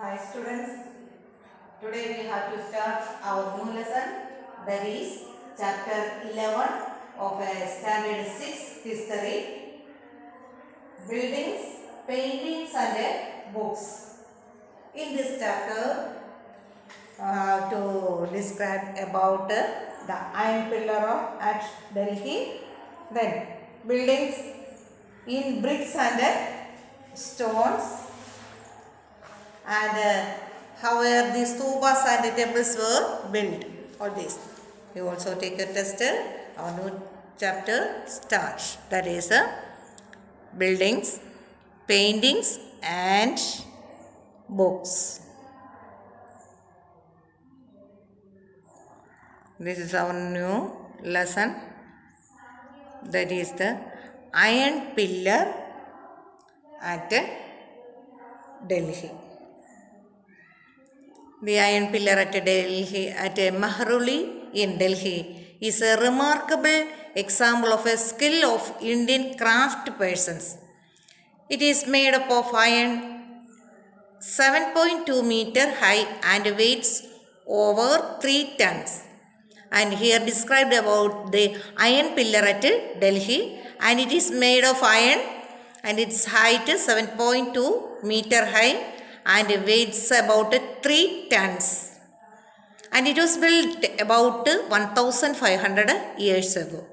Hi students, today we have to start our new lesson, that is chapter 11 of standard 6 history, buildings, paintings and books. In this chapter, to describe about the iron pillar at Delhi, then buildings in bricks and stones, and how the stupas and the temples were built. All this. You also take a test. Our new chapter starts. That is buildings, paintings and books. This is our new lesson. That is the iron pillar at Delhi. The iron pillar at Delhi, at Mahruli in Delhi, is a remarkable example of a skill of Indian craft persons. It is made up of iron 7.2 meter high and weighs over 3 tons. And here described about the iron pillar at Delhi, and it is made of iron and its height is 7.2 meter high and weighs about 3 tons. And it was built about 1500 years ago.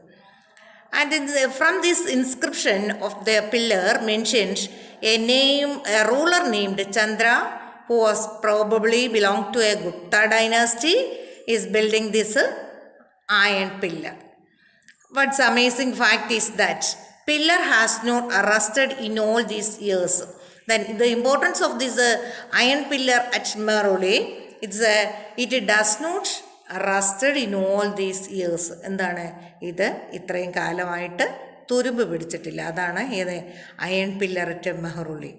And from this inscription of the pillar mentions a ruler named Chandra, who was probably belonged to a Gupta dynasty, is building this iron pillar. What's amazing fact is that pillar has not rusted in all these years. Then the importance of this iron pillar at Marole, it does not rusted in all these years. എന്താണ് ഇത് ഇത്രയും കാലമായിട്ട് തുരുമ്പ് പിടിച്ചിട്ടില്ല. അതാണ് ഏത് iron pillar at Marole.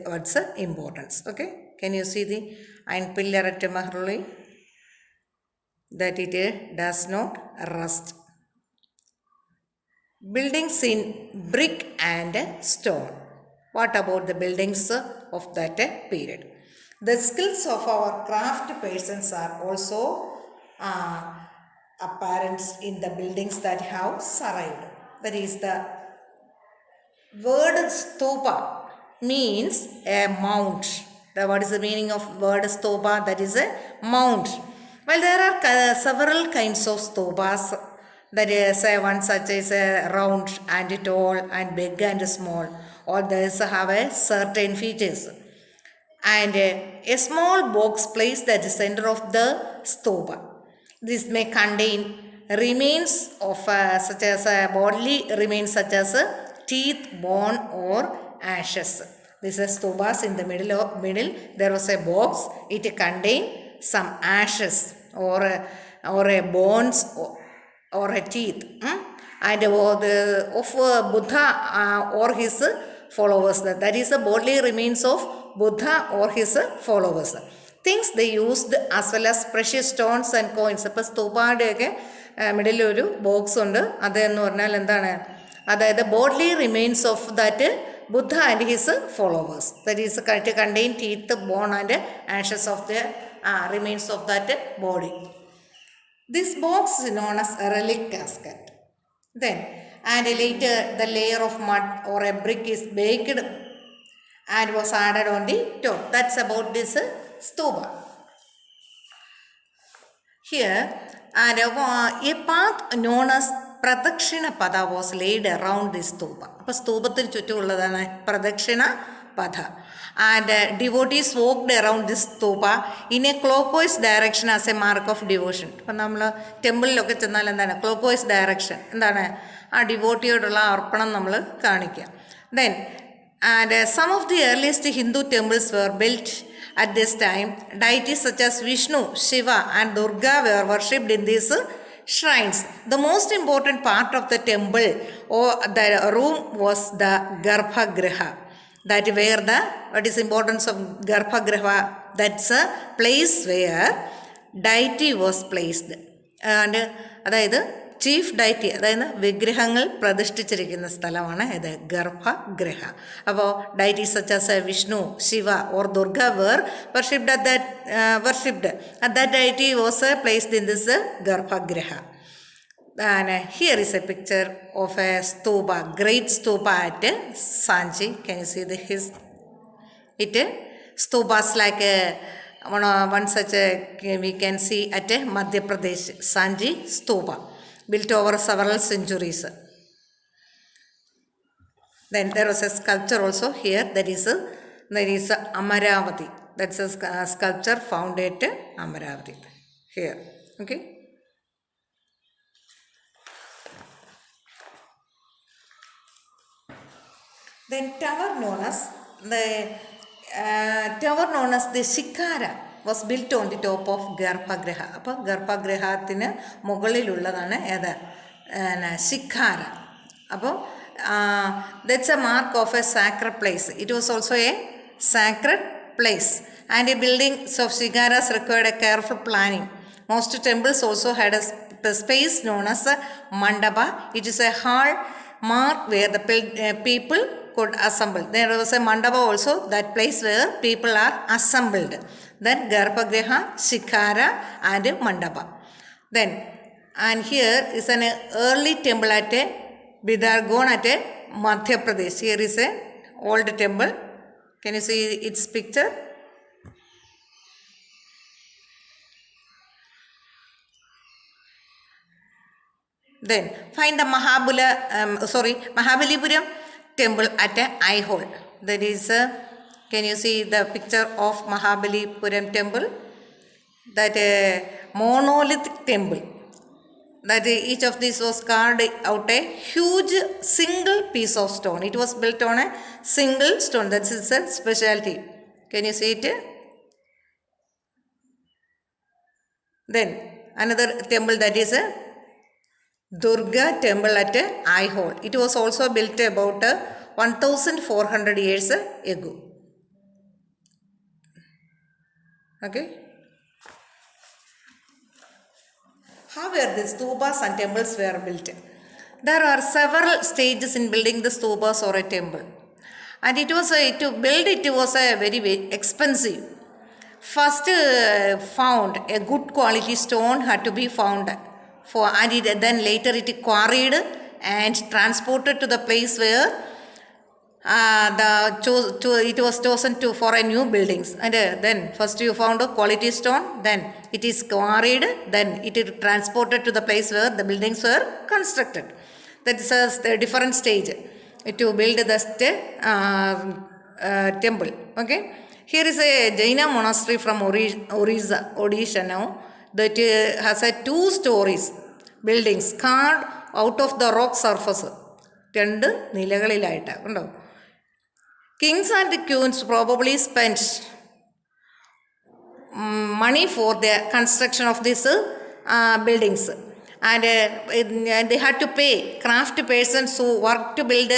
What's the importance? Okay, can you see the iron pillar at Marole? That it does not rust. Buildings in brick and stone. What about the buildings of that period? The skills of our craft persons are also apparent in the buildings that have survived. That is, the word stupa means a mount. What is the meaning of word stupa? That is a mount. Well, there are several kinds of stupas. That is one such as round and tall and big and small. All these have a certain features. And a small box placed at the center of the stupa. This may contain remains of such as bodily remains such as teeth, bone or ashes. This is stupas. In the middle there was a box. It contained some ashes or a bones or a teeth, and of Buddha or his followers. That is the bodily remains of Buddha or his followers. Things they used as well as precious stones and coins. അപ്പോൾ സ്തൂപാടെയൊക്കെ middle ഒരു box ഉണ്ട്. അതെന്ന് പറഞ്ഞാൽ എന്താണ്? അതായത് bodily remains of that Buddha and his followers. That is to contain teeth, bone and ashes of the remains of that body. This box is known as a relic casket. Then, and later the layer of mud or a brick is baked and was added on the top. That's about this stupa. Here, and a path known as Pradakshina Pada was laid around this stupa. അപ്പോൾ സ്തൂപത്തിന് ചുറ്റുമുള്ളതാണ് പ്രദക്ഷിണ പഥ. And devotees walked around this stupa in a clockwise direction as a mark of devotion. അപ്പം നമ്മൾ ടെമ്പിളിലൊക്കെ ചെന്നാൽ എന്താണ് clockwise direction, എന്താണ് ആ ഡിവോട്ടിയോടുള്ള അർപ്പണം നമ്മൾ കാണിക്കുക. Then, and some of the earliest Hindu temples were built at this time. Deities such as Vishnu, Shiva and Durga were worshipped in these shrines. The most important part of the temple or the room was the Garbhagriha. That where what is importance of Garbhagriha? That's a place where deity was placed. And അതായത് chief deity, അതായത് വിഗ്രഹങ്ങൾ പ്രതിഷ്ഠിച്ചിരിക്കുന്ന സ്ഥലമാണ് ഇത് ഗർഭഗൃഹ. അപ്പോൾ deities such as Vishnu, Shiva or Durga were worshipped at that deity was placed in this garbhagriha. And here is a picture of a stupa, great stupa at Sanchi. Can you see stupas like one such we can see at Madhya Pradesh, Sanchi stupa, built over several centuries. Then there was a sculpture also here, there is Amaravati. That's a sculpture found at Amaravati here. Okay. Then tower known as the Shikara was built on the top of Garbhagriha. അപ്പോൾ ഗർഭഗൃഹത്തിന് മുകളിലുള്ളതാണ് ഏത് ശിഖാര. അപ്പോൾ that's a mark of a sacred place. It was also a sacred place, and the buildings of shikaras required a careful planning. Most temples also had a space known as a mandapa. It is a hall mark where the people could assemble. There was a mandapa also, that place where people are assembled. Then garbhagriha, shikara and mandapa. Then, and here is an early temple at Bidargon at Madhya Pradesh. Here is a old temple. Can you see its picture? Then find the Mahabalipuram temple at Aihole. That is, can you see the picture of Mahabalipuram temple? That monolithic temple. That each of these was carved out a huge single piece of stone. It was built on a single stone. That is a specialty. Can you see it? Then another temple, that is a Durga temple at Aihole. It was also built about 1400 years ago. Okay. How were the stupas and temples were built? There are several stages in building the stupas or a temple, and to build it was a very expensive. First, found a good quality stone had to be found, then later it quarried and transported to the place where it was chosen for a new buildings. And then first you found a quality stone, then it is quarried, then it is transported to the place where the buildings were constructed. That is a different stage to build the temple. Okay. Here is a Jaina monastery from Odisha now, that has a 2 stories buildings carved out of the rock surface. 2 നിലകളിലായിട്ട് ഉണ്ടോ. Kings and queens probably spent money for the construction of these buildings, and they had to pay craft persons who worked to build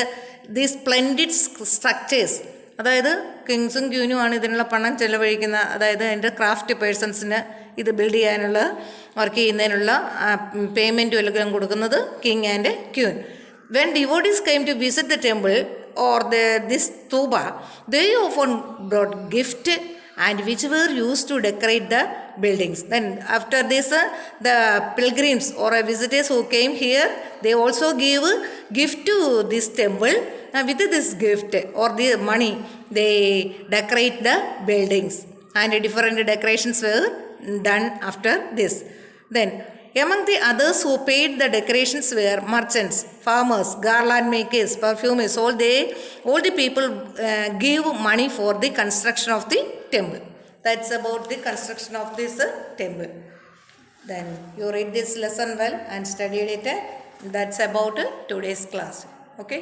these splendid structures. അതായത് കിങ്സും ക്യൂനും ആണ് ഇതിനുള്ള പണം ചെലവഴിക്കുന്നത്. അതായത് എൻ്റെ craft പേഴ്സൺസിന് ഇത് build ചെയ്യാനുള്ള വർക്ക് ചെയ്യുന്നതിനുള്ള പേയ്മെൻറ്റും എല്ലാം കൊടുക്കുന്നത് king and queen. When devotees came to visit the temple or this stupa, they often brought gift and which were used to decorate the buildings. Then after this, the pilgrims or visitors who came here, they also gave gift to this temple. With this gift or the money, they decorate the buildings, and different decorations were done after this. Then among the others who paid the decorations were merchants, farmers, garland makers, perfumers. All the people give money for the construction of the temple. That's about the construction of this temple. Then you read this lesson well and studied it. That's about today's class. Okay.